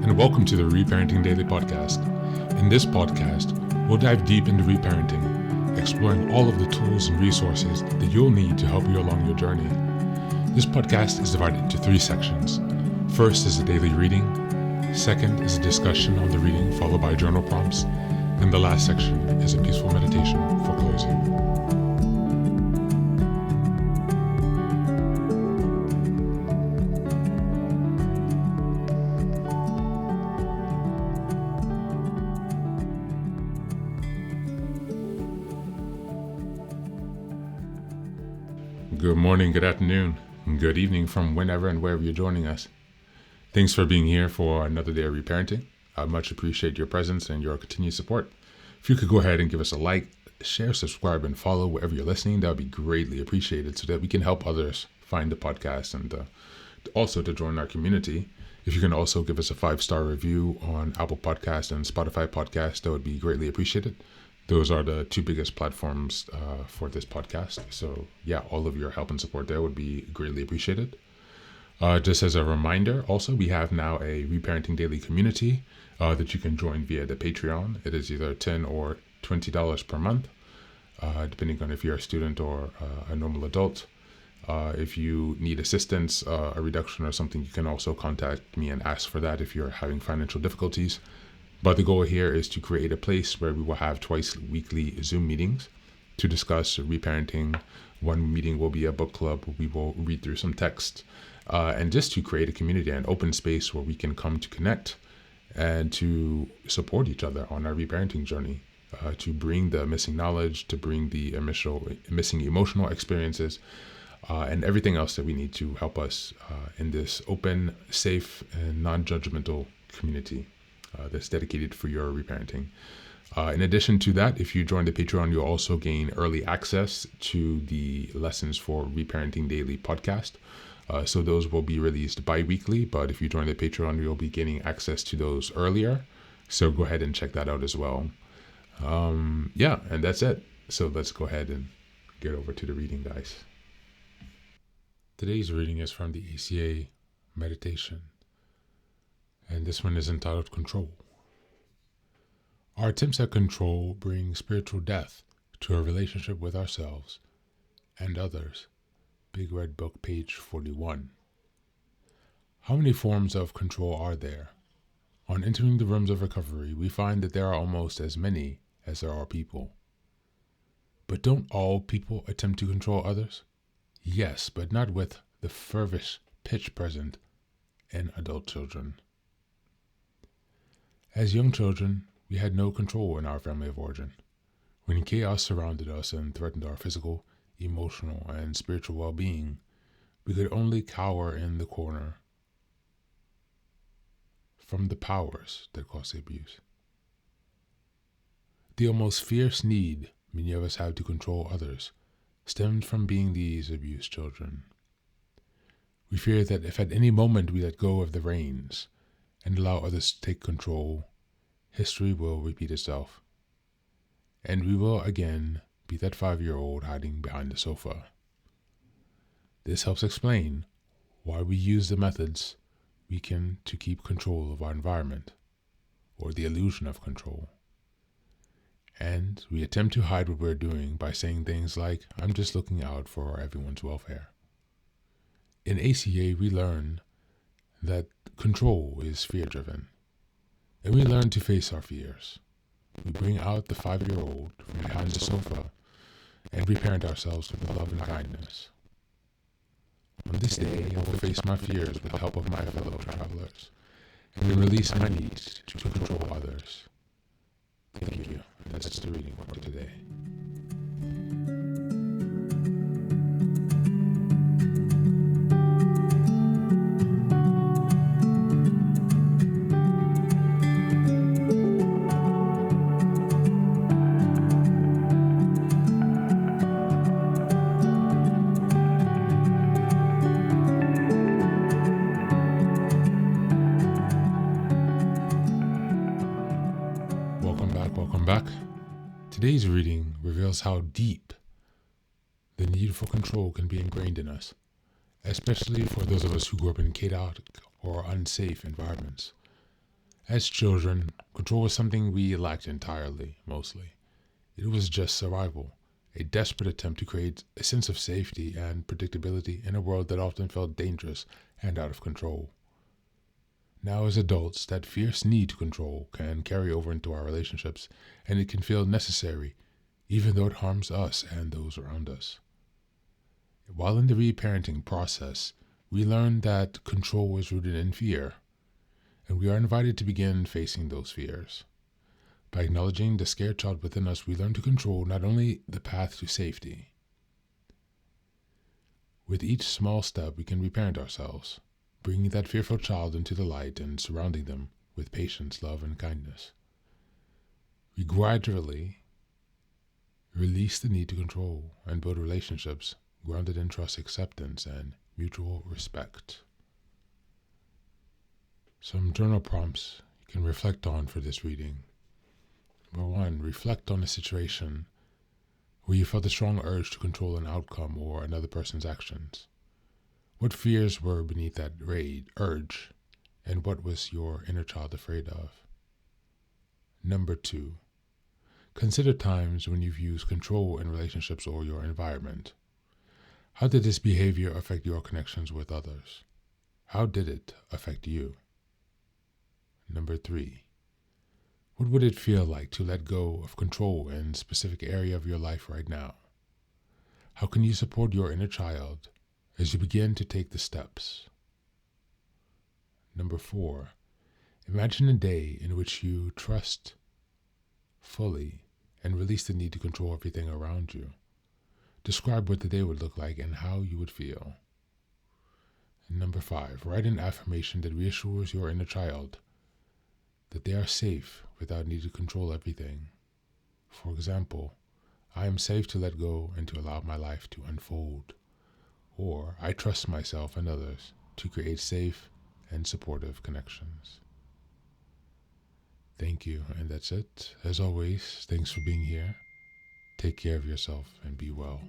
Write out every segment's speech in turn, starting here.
and welcome to the Reparenting Daily podcast. In this podcast, we'll dive deep into reparenting, exploring all of the tools and resources that you'll need to help you along your journey. This podcast is divided into 3 sections. First is a daily reading. Second is a discussion on the reading followed by journal prompts. And the last section is a peaceful meditation for closing. Good morning, good afternoon, and good evening from whenever and wherever you're joining us. Thanks for being here for another day of reparenting. I much appreciate your presence and your continued support. If you could go ahead and give us a like, share, subscribe, and follow wherever you're listening, that would be greatly appreciated so that we can help others find the podcast and also to join our community. If you can also give us a 5-star review on Apple Podcast and Spotify Podcast, that would be greatly appreciated. Those are the 2 biggest platforms for this podcast. So yeah, all of your help and support there would be greatly appreciated. Just as a reminder, also, we have now a Reparenting Daily community that you can join via the Patreon. It is either $10 or $20 per month, depending on if you're a student or a normal adult. If you need assistance, a reduction or something, you can also contact me and ask for that if you're having financial difficulties. But the goal here is to create a place where we will have twice weekly Zoom meetings to discuss reparenting. One meeting will be a book club. We will read through some text and just to create a community and open space where we can come to connect and to support each other on our reparenting journey, to bring the missing knowledge, to bring the missing emotional experiences, and everything else that we need to help us in this open, safe, and non-judgmental community that's dedicated for your reparenting. In addition to that, if you join the Patreon, you'll also gain early access to the Lessons for Reparenting Daily podcast. So those will be released bi-weekly, but if you join the Patreon, you'll be gaining access to those earlier. So go ahead and check that out as well. And that's it. So let's go ahead and get over to the reading, guys. Today's reading is from the ACA meditation. And this one is entitled Control. Our attempts at control bring spiritual death to our relationship with ourselves and others. Big Red Book, page 41. How many forms of control are there? On entering the rooms of recovery, we find that there are almost as many as there are people. But don't all people attempt to control others? Yes, but not with the fervous pitch present in adult children. As young children, we had no control in our family of origin. When chaos surrounded us and threatened our physical, emotional, and spiritual well-being, we could only cower in the corner from the powers that caused the abuse. The almost fierce need many of us have to control others stemmed from being these abused children. We fear that if at any moment we let go of the reins and allow others to take control, history will repeat itself, and we will again be that 5-year-old hiding behind the sofa. This helps explain why we use the methods we can to keep control of our environment, or the illusion of control. And we attempt to hide what we're doing by saying things like, "I'm just looking out for everyone's welfare." In ACA, we learn that control is fear-driven, and we learn to face our fears. We bring out the 5-year-old from behind the sofa and reparent ourselves with love and kindness. On this day, I will face my fears with the help of my fellow travelers and release my needs to control others. Thank you. That's the reading for today. Welcome back. Today's reading reveals how deep the need for control can be ingrained in us, especially for those of us who grew up in chaotic or unsafe environments. As children, control was something we lacked entirely, mostly. It was just survival, a desperate attempt to create a sense of safety and predictability in a world that often felt dangerous and out of control. Now, as adults, that fierce need to control can carry over into our relationships, and it can feel necessary, even though it harms us and those around us. While in the reparenting process, we learn that control is rooted in fear, and we are invited to begin facing those fears. By acknowledging the scared child within us, we learn to control not only the path to safety. With each small step, we can reparent ourselves, bringing that fearful child into the light and surrounding them with patience, love, and kindness. We gradually release the need to control and build relationships grounded in trust, acceptance, and mutual respect. Some journal prompts you can reflect on for this reading. Number 1, reflect on a situation where you felt a strong urge to control an outcome or another person's actions. What fears were beneath that urge, and what was your inner child afraid of? Number 2, consider times when you've used control in relationships or your environment. How did this behavior affect your connections with others? How did it affect you? Number 3, what would it feel like to let go of control in a specific area of your life right now? How can you support your inner child as you begin to take the steps? Number 4, imagine a day in which you trust fully and release the need to control everything around you. Describe what the day would look like and how you would feel. And number 5, write an affirmation that reassures your inner child that they are safe without needing to control everything. For example, I am safe to let go and to allow my life to unfold. Or, I trust myself and others to create safe and supportive connections. Thank you, and that's it. As always, thanks for being here. Take care of yourself and be well.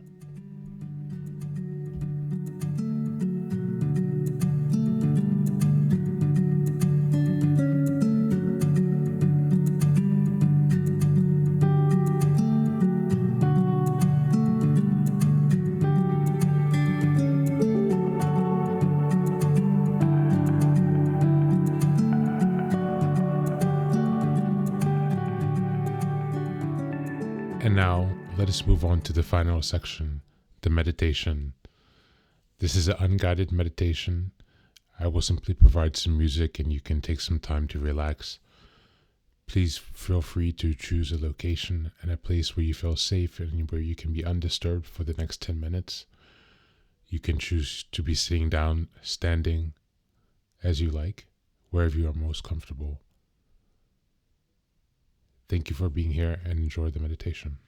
And now, let us move on to the final section, the meditation. This is an unguided meditation. I will simply provide some music and you can take some time to relax. Please feel free to choose a location and a place where you feel safe and where you can be undisturbed for the next 10 minutes. You can choose to be sitting down, standing, as you like, wherever you are most comfortable. Thank you for being here and enjoy the meditation.